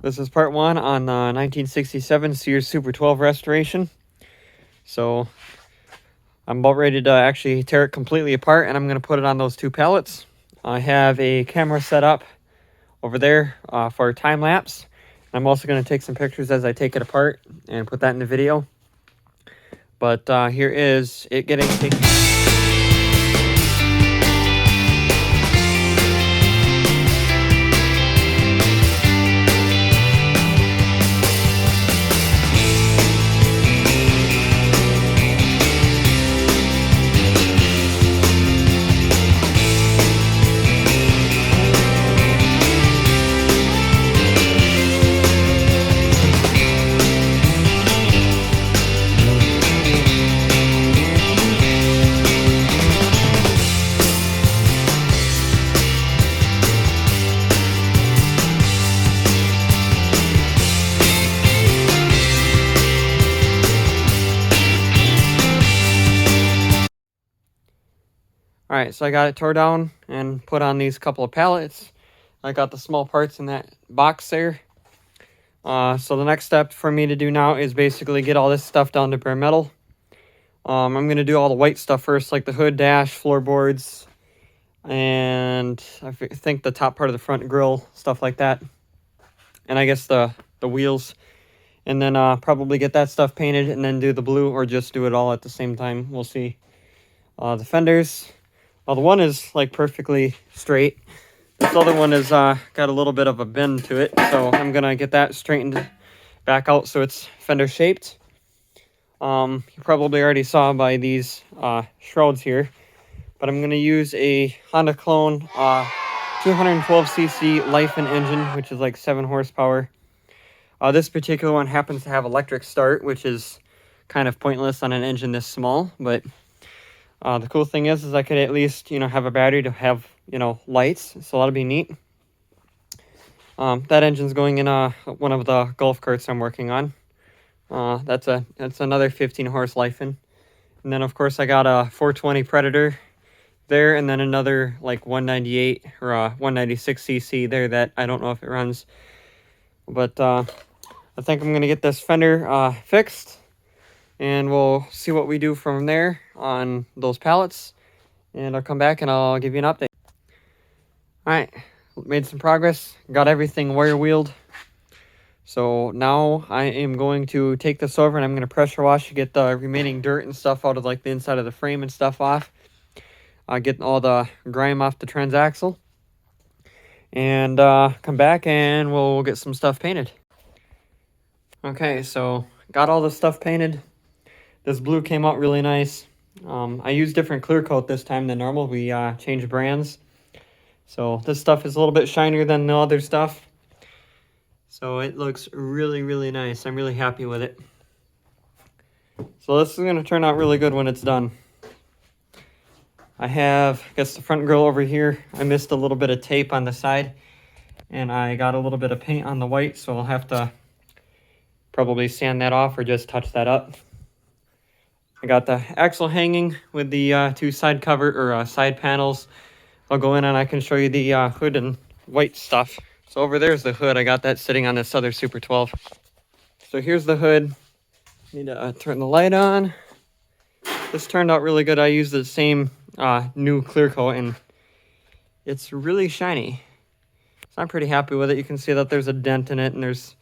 This is part one on the 1967 Sears Super 12 restoration. So I'm about ready to actually tear it completely apart, and I'm going to put it on those two pallets. I have a camera set up over there for a time lapse. I'm also going to take some pictures as I take it apart and put that in the video. But here is it getting taken. Alright, so I got it tore down and put on these couple of pallets. I got the small parts in that box there. So the next step for me to do now is basically get all this stuff down to bare metal. I'm going to do all the white stuff first, like the hood, dash, floorboards, and I think the top part of the front grille, stuff like that. And I guess the wheels. And then probably get that stuff painted and then do the blue, or just do it all at the same time. We'll see. The fenders. Well, the one is like perfectly straight. This other one is got a little bit of a bend to it, so I'm gonna get that straightened back out so it's fender shaped. You probably already saw by these shrouds here, but I'm gonna use a Honda Clone 212cc Lifen engine, which is like 7 horsepower. This particular one happens to have electric start, which is kind of pointless on an engine this small, but the cool thing is I could at least, have a battery to have, lights, so that'll be neat. That engine's going in one of the golf carts I'm working on. That's another 15 horse Lifen. And then of course I got a 420 Predator there, and then another like 198 or 196cc there that I don't know if it runs. But I think I'm gonna get this fender fixed, and we'll see what we do from there on those pallets, and I'll come back and I'll give you an update. Alright, made some progress, got everything wire wheeled. So now I am going to take this over and I'm going to pressure wash to get the remaining dirt and stuff out of like the inside of the frame and stuff off. Get all the grime off the transaxle. And come back and we'll get some stuff painted. Okay, so got all the stuff painted. This blue came out really nice. I used different clear coat this time than normal. We changed brands. So this stuff is a little bit shinier than the other stuff. So it looks really, really nice. I'm really happy with it. So this is going to turn out really good when it's done. I guess the front grille over here, I missed a little bit of tape on the side. And I got a little bit of paint on the white, so I'll have to probably sand that off or just touch that up. I got the axle hanging with the two side side panels. I'll go in and I can show you the hood and white stuff. So over there's the hood. I got that sitting on this other Super 12. So here's the hood. Need to turn the light on. This turned out really good. I used the same new clear coat, and it's really shiny. So I'm pretty happy with it. You can see that there's a dent in it, and it's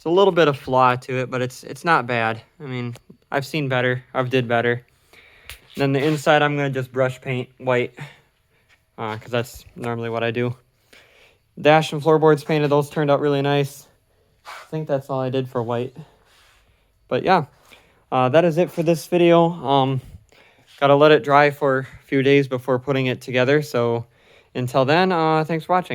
a little bit of flaw to it, but it's not bad. I mean, I've seen better. I've did better. And then the inside, I'm going to just brush paint white, because that's normally what I do. Dash and floorboards painted. Those turned out really nice. I think that's all I did for white. But yeah, that is it for this video. Gotta let it dry for a few days before putting it together. So until then, thanks for watching.